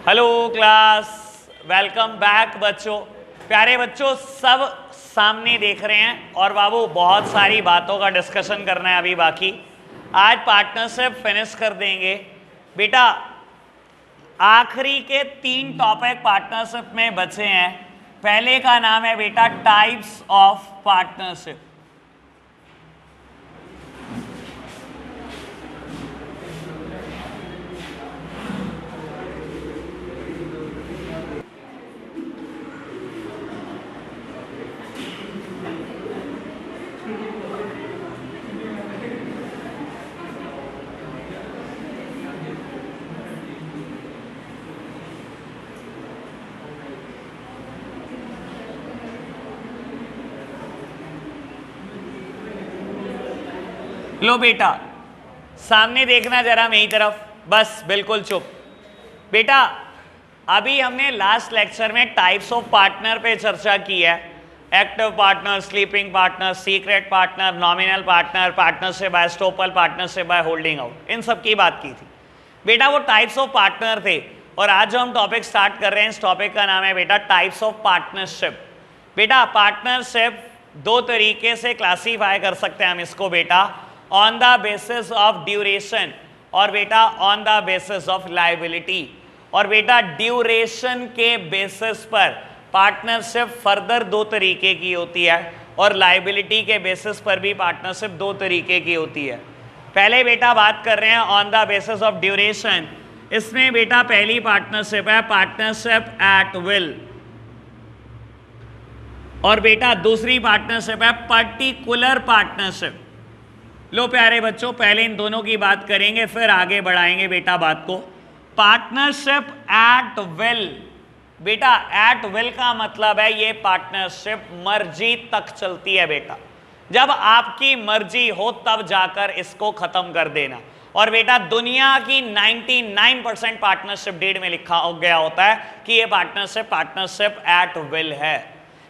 Hello class, welcome back बच्चों। प्यारे बच्चों, सब सामने देख रहे हैं और बाबू बहुत सारी बातों का डिस्कशन करना है अभी बाकी। आज पार्टनरशिप फिनिश कर देंगे बेटा। आखिरी के 3 टॉपिक पार्टनरशिप में बचे हैं। पहले का नाम है बेटा टाइप्स ऑफ पार्टनरशिप। लो बेटा, सामने देखना जरा मेरी तरफ, बस बिल्कुल चुप। बेटा अभी हमने लास्ट लेक्चर में टाइप्स ऑफ पार्टनर पे चर्चा की है। Active partner, sleeping partner, secret partner, nominal partner, partnership by estoppel, partnership by holding out, इन सब की बात की थी बेटा। वो टाइप्स ऑफ पार्टनर थे और आज जो हम टॉपिक स्टार्ट कर रहे हैं इस टॉपिक का नाम है बेटा टाइप्स ऑफ पार्टनरशिप। बेटा पार्टनरशिप 2 तरीके से क्लासीफाई कर सकते हैं हम इसको बेटा, on the basis of duration और बेटा on the basis of liability. और बेटा ड्यूरेशन के बेसिस पर पार्टनरशिप फर्दर 2 तरीके की होती है और लायबिलिटी के बेसिस पर भी पार्टनरशिप 2 तरीके की होती है। पहले बेटा बात कर रहे हैं on the basis of duration. इसमें बेटा पहली पार्टनरशिप है पार्टनरशिप एट विल और बेटा दूसरी पार्टनरशिप है पर्टिकुलर पार्टनरशिप। लो प्यारे बच्चों, पहले इन दोनों की बात करेंगे फिर आगे बढ़ाएंगे बेटा बात को। पार्टनरशिप एट विल, बेटा एट विल का मतलब है ये पार्टनरशिप मर्जी तक चलती है बेटा। जब आपकी मर्जी हो तब जाकर इसको खत्म कर देना। और बेटा दुनिया की 99% पार्टनरशिप डीड में लिखा हो गया होता है कि ये पार्टनरशिप एट विल है।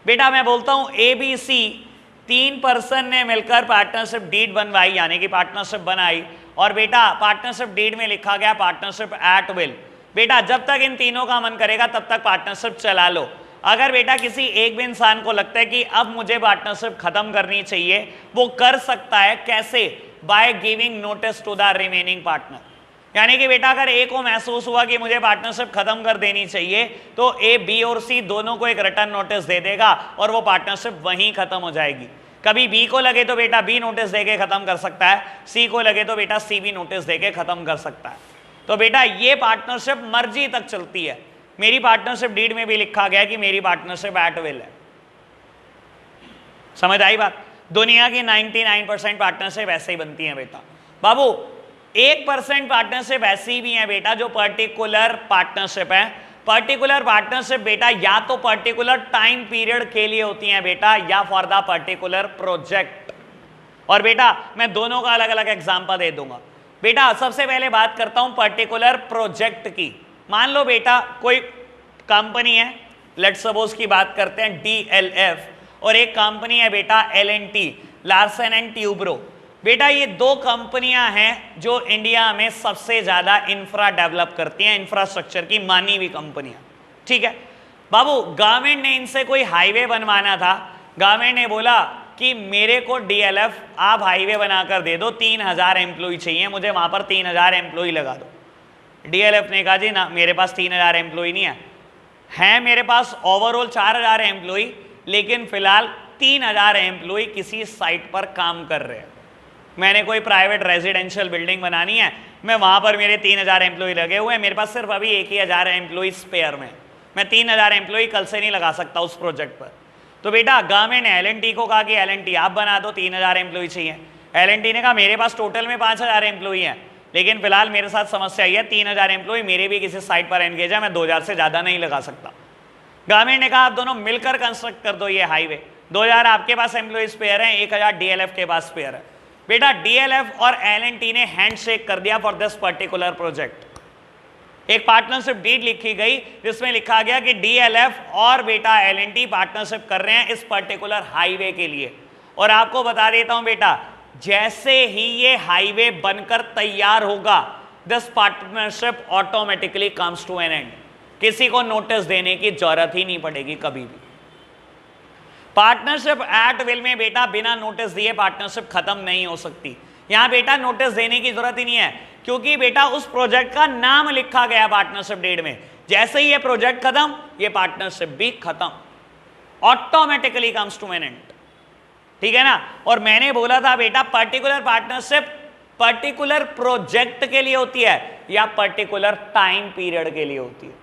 बेटा मैं बोलता हूं ABC 3 पर्सन ने मिलकर पार्टनरशिप डीड बनवाई यानी कि पार्टनरशिप बनाई और बेटा पार्टनरशिप डीड में लिखा गया पार्टनरशिप एट विल। बेटा जब तक इन तीनों का मन करेगा तब तक पार्टनरशिप चला लो। अगर बेटा किसी एक भी इंसान को लगता है कि अब मुझे पार्टनरशिप खत्म करनी चाहिए, वो कर सकता है। कैसे? By giving notice to the remaining partner. यानी कि बेटा अगर ए को महसूस हुआ कि मुझे पार्टनरशिप खत्म कर देनी चाहिए तो ए, बी और सी दोनों को एक रिटर्न नोटिस दे देगा और वो पार्टनरशिप वहीं खत्म हो जाएगी। कभी बी को लगे तो बेटा बी नोटिस देके खत्म कर सकता है, सी को लगे तो बेटा सी भी नोटिस देके खत्म कर सकता है। तो बेटा ये पार्टनरशिप मर्जी तक चलती है। मेरी पार्टनरशिप डीड में भी लिखा गया कि मेरी पार्टनरशिप एट विल है। समझ आई बात? दुनिया की 99% पार्टनरशिप ऐसे ही बनती है बेटा। बाबू 1% पार्टनरशिप ऐसी भी है बेटा जो पर्टिकुलर पार्टनरशिप है। पर्टिकुलर पार्टनरशिप बेटा या तो पर्टिकुलर टाइम पीरियड के लिए होती है बेटा या फॉर द पर्टिकुलर प्रोजेक्ट। और बेटा मैं दोनों का अलग अलग एग्जांपल दे दूंगा। बेटा सबसे पहले बात करता हूं पर्टिकुलर प्रोजेक्ट की। मान लो बेटा कोई कंपनी है, लेट्स सपोज की बात करते हैं DLF, और एक कंपनी है बेटा LNT, लार्सन एंड ट्यूब्रो। बेटा ये 2 कंपनियां हैं जो इंडिया में सबसे ज्यादा इंफ्रा डेवलप करती हैं, इंफ्रास्ट्रक्चर की मानी हुई कंपनियां। ठीक है बाबू, गवर्नमेंट ने इनसे कोई हाईवे बनवाना था। गवर्नमेंट ने बोला कि मेरे को DLF आप हाईवे बनाकर दे दो, 3000 एम्प्लॉय चाहिए मुझे, वहां पर 3000 एम्प्लॉय लगा दो। DLF ने कहा जी ना, मेरे पास 3000 एम्प्लॉय नहीं है मेरे पास ओवरऑल 4000 एम्प्लॉय, लेकिन फिलहाल 3000 एम्प्लॉय किसी साइट पर काम कर रहे हैं। मैंने कोई प्राइवेट रेजिडेंशियल बिल्डिंग बनानी है, मैं वहां पर मेरे 3000 एम्प्लॉय लगे हुए हैं, मेरे पास सिर्फ अभी 1000 एम्प्लॉय स्पेयर में, मैं 3000 एम्प्लॉय कल से नहीं लगा सकता उस प्रोजेक्ट पर। तो बेटा गवर्नमेंट ने LNT को कहा कि LNT आप बना दो, 3000 एम्प्लॉय चाहिए। LNT ने कहा मेरे पास टोटल में 5000 एम्प्लॉय हैं, लेकिन फिलहाल मेरे साथ समस्या ये है 3000 एम्प्लॉय मेरे भी किसी साइट पर एंगेज है, मैं 2000 से ज़्यादा नहीं लगा सकता। गवर्नमेंट ने कहा आप दोनों मिलकर कंस्ट्रक्ट कर दो ये हाईवे। 2000 आपके पास एम्प्लॉय स्पेयर हैं, 1000 DLF के पास स्पेयर है। बेटा DLF और LNT ने हैंडशेक कर दिया फॉर दिस पर्टिकुलर प्रोजेक्ट। एक पार्टनरशिप डीड लिखी गई जिसमें लिखा गया कि DLF और बेटा LNT पार्टनरशिप कर रहे हैं इस पर्टिकुलर हाईवे के लिए। और आपको बता देता हूं बेटा, जैसे ही ये हाईवे बनकर तैयार होगा this partnership automatically comes to an end. किसी को नोटिस देने की जरूरत ही नहीं पड़ेगी कभी भी। पार्टनरशिप एट विल में बेटा बिना नोटिस दिए पार्टनरशिप खत्म नहीं हो सकती। यहां बेटा नोटिस देने की जरूरत ही नहीं है, क्योंकि बेटा उस प्रोजेक्ट का नाम लिखा गया पार्टनरशिप डीड में। जैसे ही ये प्रोजेक्ट खत्म, ये पार्टनरशिप भी खत्म, automatically comes to an end. ठीक है ना। और मैंने बोला था बेटा पर्टिकुलर पार्टनरशिप पर्टिकुलर प्रोजेक्ट के लिए होती है या पर्टिकुलर टाइम पीरियड के लिए होती है।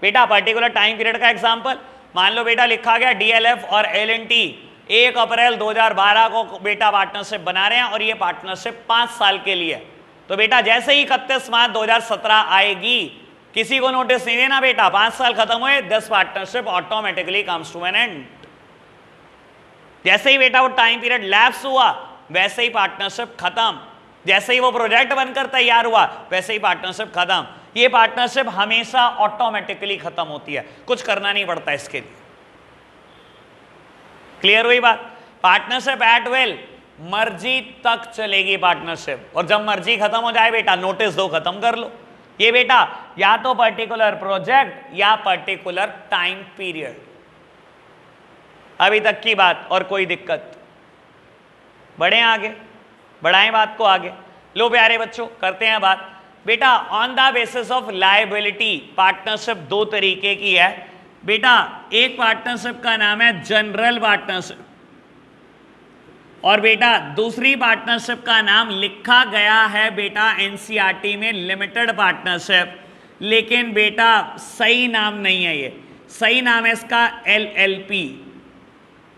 बेटा पर्टिकुलर टाइम पीरियड का एग्जांपल मान लो बेटा लिखा गया डीएलएफ और एलएनटी 1 अप्रैल 2012 को बेटा पार्टनरशिप बना रहे हैं और ये पार्टनरशिप 5 साल के लिए है। तो बेटा जैसे ही 31 मार्च 2017 आएगी, किसी को नोटिस नहीं देना बेटा, 5 साल खत्म हुए, this partnership automatically comes to an end. जैसे ही बेटा वो टाइम पीरियड लैप्स हुआ, वैसे ही पार्टनरशिप खत्म। जैसे ही वो प्रोजेक्ट बनकर तैयार हुआ, वैसे ही पार्टनरशिप खत्म। ये पार्टनरशिप हमेशा ऑटोमेटिकली खत्म होती है, कुछ करना नहीं पड़ता इसके लिए। क्लियर हुई बात। पार्टनरशिप एट विल मर्जी तक चलेगी पार्टनरशिप, और जब मर्जी खत्म हो जाए बेटा नोटिस दो, खत्म कर लो। ये बेटा या तो पर्टिकुलर प्रोजेक्ट या पर्टिकुलर टाइम पीरियड। अभी तक की बात और कोई दिक्कत? बढ़े आगे, बढ़ाएं बात को आगे। लो प्यारे बच्चों करते हैं बात। बेटा on the basis of liability partnership 2 तरीके की है बेटा। एक पार्टनरशिप का नाम है जनरल पार्टनरशिप, और बेटा दूसरी पार्टनरशिप का नाम लिखा गया है बेटा एनसीईआरटी में लिमिटेड पार्टनरशिप, लेकिन बेटा सही नाम नहीं है। ये सही नाम है इसका एलएलपी।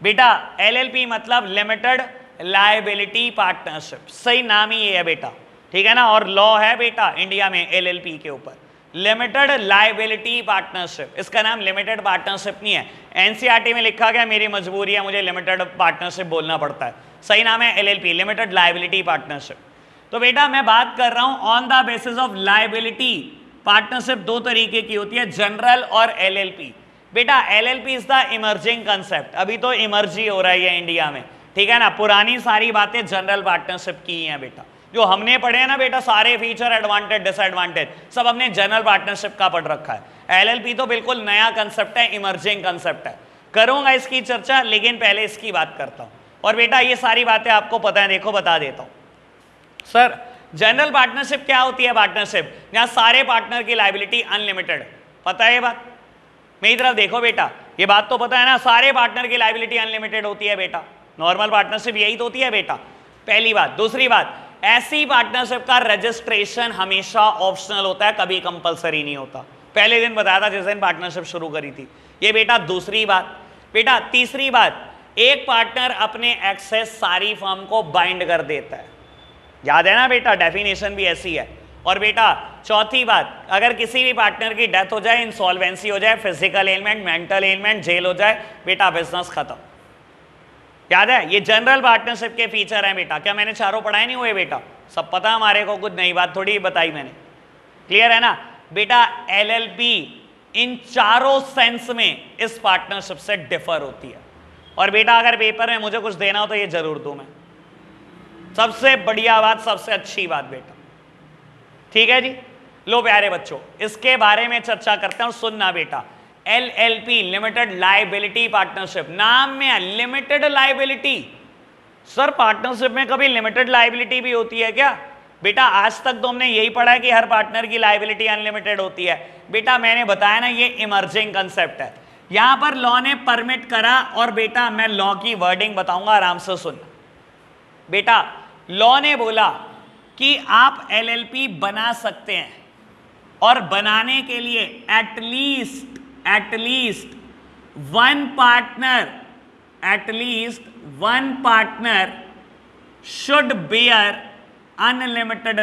बेटा एलएलपी मतलब लिमिटेड लायबिलिटी पार्टनरशिप, सही नाम ही ये है बेटा। ठीक है ना। और लॉ है बेटा इंडिया में एलएलपी के ऊपर, लिमिटेड लायबिलिटी पार्टनरशिप। इसका नाम लिमिटेड पार्टनरशिप नहीं है, एनसीईआरटी में लिखा गया, मेरी मजबूरी है, मुझे लिमिटेड पार्टनरशिप बोलना पड़ता है। सही नाम है एलएलपी, लिमिटेड लायबिलिटी पार्टनरशिप। तो बेटा मैं बात कर रहा हूं on the basis of liability partnership 2 तरीके की होती है, जनरल और एलएलपी। बेटा LLP is the emerging concept, अभी तो इमर्ज ही हो रहा है इंडिया में। ठीक है ना। पुरानी सारी बातें जनरल पार्टनरशिप की हैं बेटा, जो हमने पढ़े हैं ना बेटा, सारे फीचर एडवांटेज डिसएडवांटेज सब हमने जनरल पार्टनरशिप का पढ़ रखा है। एलएलपी तो बिल्कुल नया कंसेप्ट है, इमर्जिंग कंसेप्ट है। करूंगा इसकी चर्चा, लेकिन पहले इसकी बात करता हूं। और बेटा ये सारी बातें आपको पता है, देखो बता देता हूं। सर जनरल पार्टनरशिप क्या होती है? पार्टनरशिप जहां सारे पार्टनर की लायबिलिटी अनलिमिटेड, पता है ये बात? मेरी तरफ देखो बेटा, ये बात तो पता है ना, सारे पार्टनर की लायबिलिटी अनलिमिटेड होती है बेटा। नॉर्मल पार्टनरशिप यही तो होती है बेटा, पहली बात। दूसरी बात, ऐसी पार्टनरशिप का रजिस्ट्रेशन हमेशा ऑप्शनल होता है, कभी कंपलसरी नहीं होता। पहले दिन बताया था जिस दिन पार्टनरशिप शुरू करी थी ये बेटा। दूसरी बात बेटा, तीसरी बात, एक पार्टनर अपने एक्सेस सारी फर्म को बाइंड कर देता है, याद है ना बेटा, डेफिनेशन भी ऐसी है। और बेटा चौथी बात, अगर किसी भी पार्टनर की डेथ हो जाए, इंसॉल्वेंसी हो जाए, physical element, mental element, jail हो जाए, बेटा बिजनेस खत्म। याद है, ये जनरल पार्टनरशिप के फीचर हैं बेटा। क्या मैंने चारों पढ़ाए नहीं हुए बेटा? सब पता हमारे को, कुछ नई बात थोड़ी बताई मैंने। क्लियर है ना बेटा। एलएलपी इन चारों सेंस में इस पार्टनरशिप से डिफर होती है। और बेटा अगर पेपर में मुझे कुछ देना हो तो ये जरूर दूं मैं। सबसे बढ़िया बात, सबसे अच्छी बात बेटा। ठीक है जी। लो प्यारे बच्चों इसके बारे में चर्चा करते हैं, सुनना बेटा। एलएलपी लिमिटेड लायबिलिटी पार्टनरशिप, नाम में है लिमिटेड लायबिलिटी। सर पार्टनरशिप में कभी लिमिटेड लायबिलिटी भी होती है क्या? बेटा आज तक तो हमने यही पढ़ा है कि हर पार्टनर की लायबिलिटी अनलिमिटेड होती है। बेटा मैंने बताया ना, ये इमर्जिंग कंसेप्ट है, यहां पर लॉ ने परमिट करा। और बेटा मैं लॉ की वर्डिंग बताऊंगा, आराम से सुन बेटा। लॉ ने बोला कि आप एलएलपी बना सकते हैं, और बनाने के लिए at least one partner should bear unlimited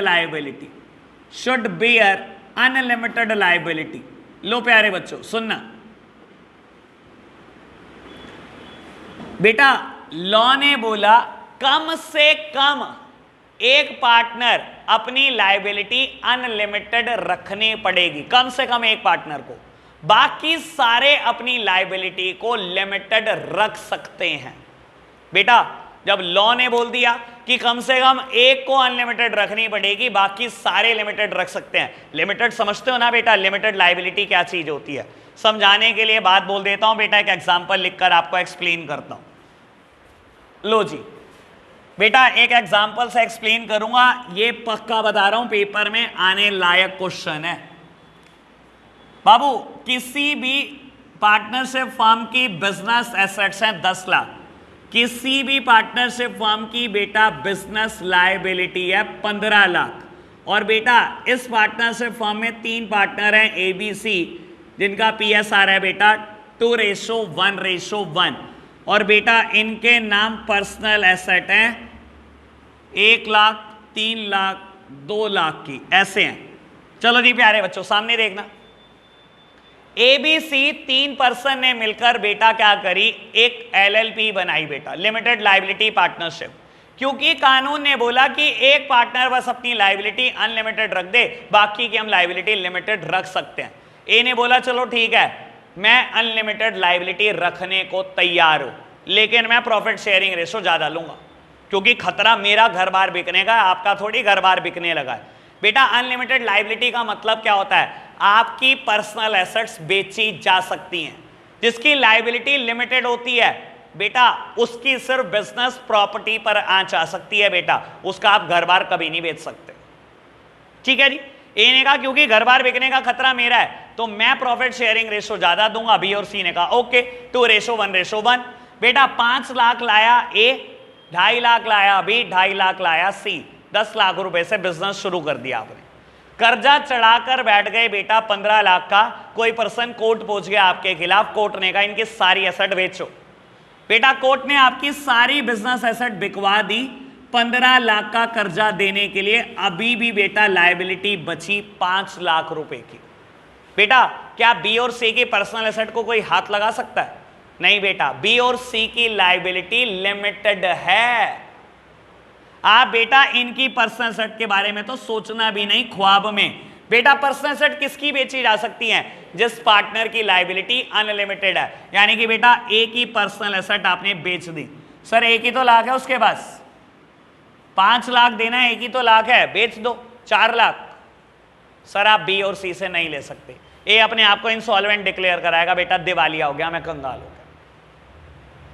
liability. लो प्यारे बच्चों सुनना बेटा, लॉ ने बोला कम से कम एक पार्टनर अपनी लायबिलिटी अनलिमिटेड रखनी पड़ेगी, कम से कम एक पार्टनर को। बाकी सारे अपनी लायबिलिटी को लिमिटेड रख सकते हैं। बेटा जब लॉ ने बोल दिया कि कम से कम एक को अनलिमिटेड रखनी पड़ेगी, बाकी सारे लिमिटेड रख सकते हैं। लिमिटेड समझते हो ना बेटा, लिमिटेड लायबिलिटी क्या चीज होती है? समझाने के लिए बात बोल देता हूं बेटा, एक एग्जांपल लिखकर आपको एक्सप्लेन करता हूं। लो जी बेटा, एक एग्जांपल से एक्सप्लेन करूंगा, ये पक्का बता रहा हूं पेपर में आने लायक क्वेश्चन है। बाबू, किसी भी पार्टनरशिप फर्म की बिजनेस एसेट्स हैं 10 लाख, किसी भी पार्टनरशिप फर्म की बेटा बिजनेस लायबिलिटी है 15 लाख, और बेटा इस पार्टनरशिप फर्म में 3 पार्टनर हैं ABC, जिनका PSR है बेटा 2:1:1, और बेटा इनके नाम पर्सनल एसेट हैं 1 लाख, 3 लाख, 2 लाख की, ऐसे हैं। चलो जी प्यारे बच्चों, सामने देखना। ABC 3 पर्सन ने मिलकर बेटा क्या करी, एक LLP बनाई बेटा, लिमिटेड लायबिलिटी पार्टनरशिप। क्योंकि कानून ने बोला कि एक पार्टनर बस अपनी लायबिलिटी अनलिमिटेड रख दे, बाकी की हम लायबिलिटी लिमिटेड रख सकते हैं। ए ने बोला चलो ठीक है, मैं अनलिमिटेड लायबिलिटी रखने को तैयार हूं, लेकिन मैं प्रॉफिट शेयरिंग रेशो ज्यादा लूंगा, क्योंकि खतरा मेरा घर बार बिकने का, आपका थोड़ी घर बार बिकने लगा है। बेटा अनलिमिटेड लायबिलिटी का मतलब क्या होता है? आपकी पर्सनल एसेट्स बेची जा सकती हैं। जिसकी लायबिलिटी लिमिटेड होती है बेटा, उसकी सिर्फ बिजनेस प्रॉपर्टी पर आंच आ सकती है बेटा, उसका आप घर बार कभी नहीं बेच सकते। ठीक है जी। ए ने कहा क्योंकि घर बार बिकने का खतरा मेरा है, तो मैं प्रॉफिट शेयरिंग रेशो ज्यादा दूंगा। बी और सी ने कहा ओके, 2:1:1। बेटा 5 लाख लाया ए, 2.5 लाख लाया बी, 2.5 लाख लाया सी, 10 लाख रुपए से बिजनेस शुरू कर दिया आपने। कर्जा चढ़ाकर बैठ गए बेटा 15 लाख का, कोई पर्सन कोर्ट पहुंच गया आपके खिलाफ, कोर्ट ने कहा इनकी सारी एसेट बेचो। बेटा कोर्ट ने आपकी सारी बिजनेस एसेट बिकवा दी 15 लाख का कर्जा देने के लिए, अभी भी बेटा लायबिलिटी बची 5 लाख रुपए की। बेटा क्या बी और सी की पर्सनल एसेट को कोई हाथ लगा सकता है? नहीं बेटा, बी और सी की लायबिलिटी लिमिटेड है। आप बेटा इनकी पर्सनल एसेट के बारे में तो सोचना भी नहीं ख्वाब में। बेटा पर्सनल एसेट किसकी बेची जा सकती है? जिस पार्टनर की लायबिलिटी अनलिमिटेड है। यानी कि बेटा ए की पर्सनल एसेट आपने बेच दी। सर एक ही तो लाख है उसके पास, 5 लाख देना है, एक ही तो लाख है, बेच दो 4 लाख। सर आप बी और सी से नहीं ले सकते। ए अपने आप को इंसॉल्वेंट डिक्लेयर कराएगा, बेटा दिवालिया हो गया, मैं कंगाल हो गया।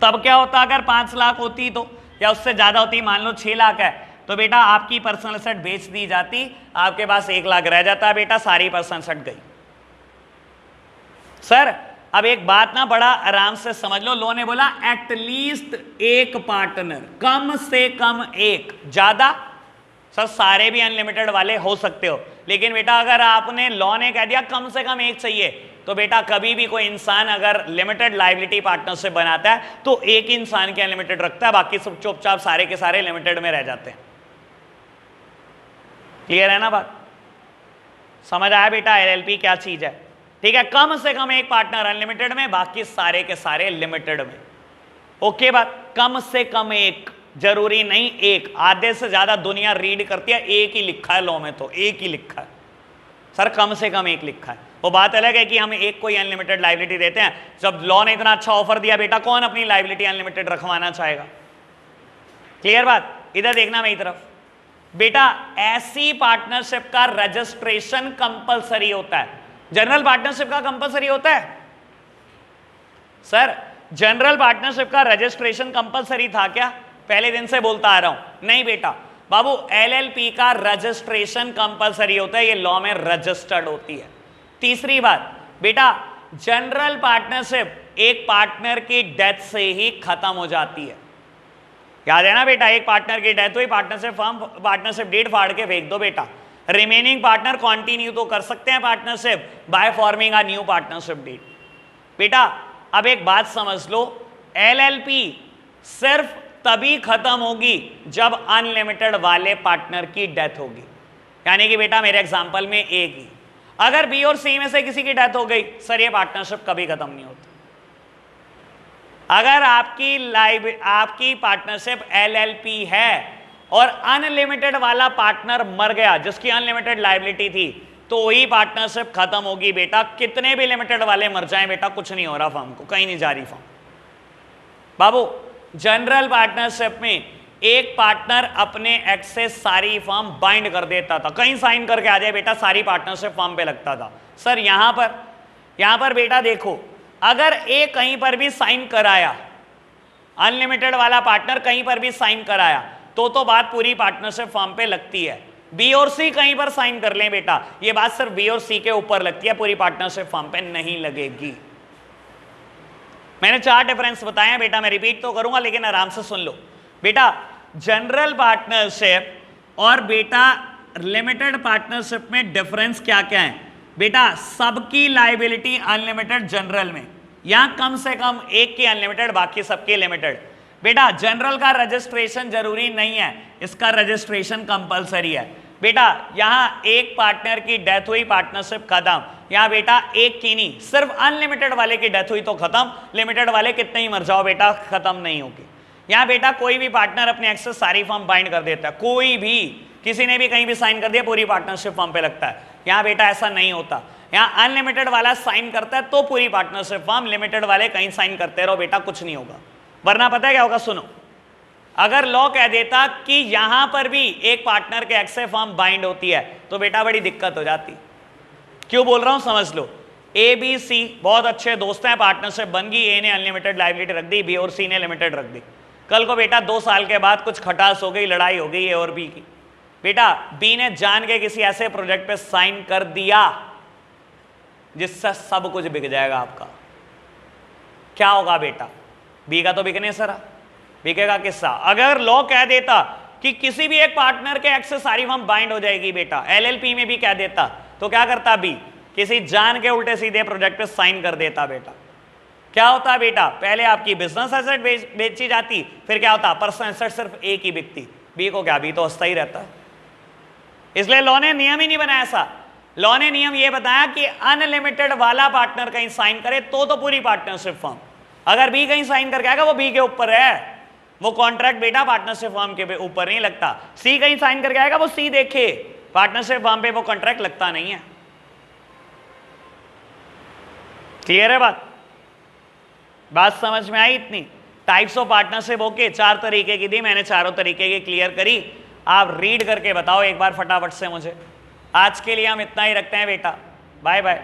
तब क्या होता अगर 5 लाख होती तो, या उससे ज्यादा होती, मान लो 6 लाख है, तो बेटा आपकी पर्सनल एसेट बेच दी जाती, आपके पास 1 लाख रह जाता, बेटा सारी पर्सनल एसेट गई। सर अब एक बात ना बड़ा आराम से समझ लो, लो ने बोला एटलीस्ट एक पार्टनर, कम से कम एक, ज्यादा सर सारे भी अनलिमिटेड वाले हो सकते हो, लेकिन बेटा अगर आपने लॉ ने कह दिया कम से कम एक चाहिए, तो बेटा कभी भी कोई इंसान अगर लिमिटेड लायबिलिटी पार्टनरशिप बनाता है तो एक ही इंसान के अनलिमिटेड रखता है, बाकी सब चुपचाप सारे के सारे लिमिटेड में रह जाते हैं। क्लियर है ना बात? समझ आया बेटा एलएलपी क्या चीज है? ठीक है, कम से कम एक पार्टनर अनलिमिटेड में, बाकी सारे के सारे लिमिटेड में। ओके बात, कम से कम एक, जरूरी नहीं एक, आधे से ज्यादा दुनिया रीड करती है, एक ही लिखा है लॉ में, तो एक ही लिखा है सर, कम से कम एक लिखा है। वो बात अलग है कि हम एक को ही अनलिमिटेड लायबिलिटी देते हैं। जब लॉ ने इतना अच्छा ऑफर दिया बेटा, कौन अपनी लायबिलिटी अनलिमिटेड रखवाना चाहेगा? क्लियर बात? इधर देखना मेरी तरफ। बेटा ऐसी पार्टनरशिप का रजिस्ट्रेशन कंपलसरी होता है। जनरल पार्टनरशिप का कंपलसरी होता है? सर जनरल पार्टनरशिप का रजिस्ट्रेशन कंपलसरी था क्या? पहले दिन से बोलता आ रहा हूं, नहीं बेटा बाबू, एलएलपी का रजिस्ट्रेशन कंपलसरी होता है, ये लॉ में रजिस्टर्ड होती है। तीसरी बात बेटा, जनरल पार्टनरशिप एक पार्टनर की डेथ से ही खत्म हो जाती है। याद है ना बेटा, एक पार्टनर की डेथ हुई, पार्टनरशिप फर्म पार्टनरशिप डीड फाड़ के फेंक दो बेटा। रिमेनिंग पार्टनर कंटिन्यू तो कर सकते हैं partnership by forming a new partnership deed. बेटा अब एक बात समझ लो, एलएलपी सिर्फ तभी खत्म होगी जब अनलिमिटेड वाले पार्टनर की डेथ होगी। यानी कि बेटा मेरे एग्जांपल में ए की, अगर बी और सी में से किसी की डेथ हो गई, सर ये पार्टनरशिप कभी खत्म नहीं होती। अगर आपकी पार्टनरशिप एलएलपी है और अनलिमिटेड वाला पार्टनर मर गया जिसकी अनलिमिटेड लायबिलिटी थी, तो वही पार्टनरशिप खत्म होगी बेटा। कितने भी लिमिटेड वाले मर जाएं बेटा, कुछ नहीं हो रहा फर्म को, कहीं नहीं जा रही फर्म। बाबू जनरल पार्टनरशिप में एक पार्टनर अपने एक्स से सारी फर्म बाइंड कर देता था, कहीं साइन करके आ जाए बेटा, सारी पार्टनरशिप फर्म पे लगता था। सर यहां पर बेटा देखो, अगर ए कहीं पर भी साइन कराया, अनलिमिटेड वाला पार्टनर कहीं पर भी साइन कराया, तो बात पूरी पार्टनरशिप फर्म पे लगती है। बी और सी कहीं पर साइन कर लें बेटा, ये बात सिर्फ बी और सी के ऊपर लगती है, पूरी पार्टनरशिप फर्म पे नहीं लगेगी। मैंने 4 डिफरेंस बताए हैं बेटा, मैं रिपीट तो करूंगा लेकिन आराम से सुन लो बेटा। जनरल पार्टनरशिप और बेटा लिमिटेड पार्टनरशिप में डिफरेंस क्या क्या है बेटा? सबकी लायबिलिटी अनलिमिटेड जनरल में, यहां कम से कम एक की अनलिमिटेड, बाकी सबकी लिमिटेड। बेटा जनरल का रजिस्ट्रेशन जरूरी नहीं है, इसका रजिस्ट्रेशन कंपलसरी है बेटा। यहां एक पार्टनर की डेथ हुई, पार्टनरशिप खत्म। यहां बेटा एक की नहीं, सिर्फ अनलिमिटेड वाले की डेथ हुई तो खत्म, लिमिटेड वाले कितने ही मर जाओ बेटा खत्म नहीं होगी। यहां बेटा कोई भी पार्टनर अपने एक्स से सारी फर्म बाइंड कर देता है, कोई भी, किसी ने भी कहीं भी साइन कर दिया पूरी पार्टनरशिप फर्म पे लगता है। यहां बेटा ऐसा नहीं होता, यहां अनलिमिटेड वाला साइन करता है तो पूरी पार्टनरशिप फर्म, लिमिटेड वाले कहीं साइन करते रहो बेटा, कुछ नहीं होगा। वरना पता है क्या होगा? सुनो, अगर लॉ कह देता कि यहां पर भी एक पार्टनर के एक्स से फर्म बाइंड होती है तो बेटा बड़ी दिक्कत हो जाती। क्यों बोल रहा हूं समझ लो। ए बी सी बहुत अच्छे दोस्त हैं, पार्टनरशिप बन गई, ए ने अनलिमिटेड लायबिलिटी रख दी, बी और सी ने लिमिटेड रख दी। कल को बेटा 2 साल के बाद कुछ खटास हो गई, लड़ाई हो गई ए और बी की, बेटा बी ने जान के किसी ऐसे प्रोजेक्ट पे साइन कर दिया जिससे सब कुछ बिक जाएगा आपका, क्या होगा बेटा? बी का तो बिकने सरा, बिकेगा किस्सा। अगर लॉ कह देता कि किसी भी एक पार्टनर के एक्स से सारी फर्म बाइंड हो जाएगी बेटा, एलएलपी में भी कह देता, तो क्या करता बी? किसी जान के उल्टे सीधे प्रोजेक्ट पे साइन कर देता बेटा। क्या होता बेटा? पहले आपकी बिजनेस एसेट बेची जाती, फिर क्या होता? पर्सनल एसेट सिर्फ एक ही बिकती, बी को क्या? बी तो हंसता ही रहता है। इसलिए लॉ ने नियम ही नहीं बनाया ऐसा, लॉ ने नियम ये बताया कि अनलिमिटेड वाला पार्टनर कहीं साइन करे तो पूरी पार्टनरशिप फर्म, अगर बी कहीं साइन करके आएगा वो बी के ऊपर है, वो कॉन्ट्रैक्ट बेटा पार्टनरशिप फर्म के ऊपर नहीं लगता। सी कहीं साइन करके आएगा वो सी देखे, पार्टनरशिप फर्म पे वो कॉन्ट्रैक्ट लगता नहीं है। क्लियर है बात समझ में आई? इतनी टाइप्स ऑफ पार्टनरशिप ओके, 4 तरीके की दी मैंने, चारों तरीके की क्लियर करी। आप रीड करके बताओ एक बार फटाफट से मुझे। आज के लिए हम इतना ही रखते हैं बेटा, बाय बाय।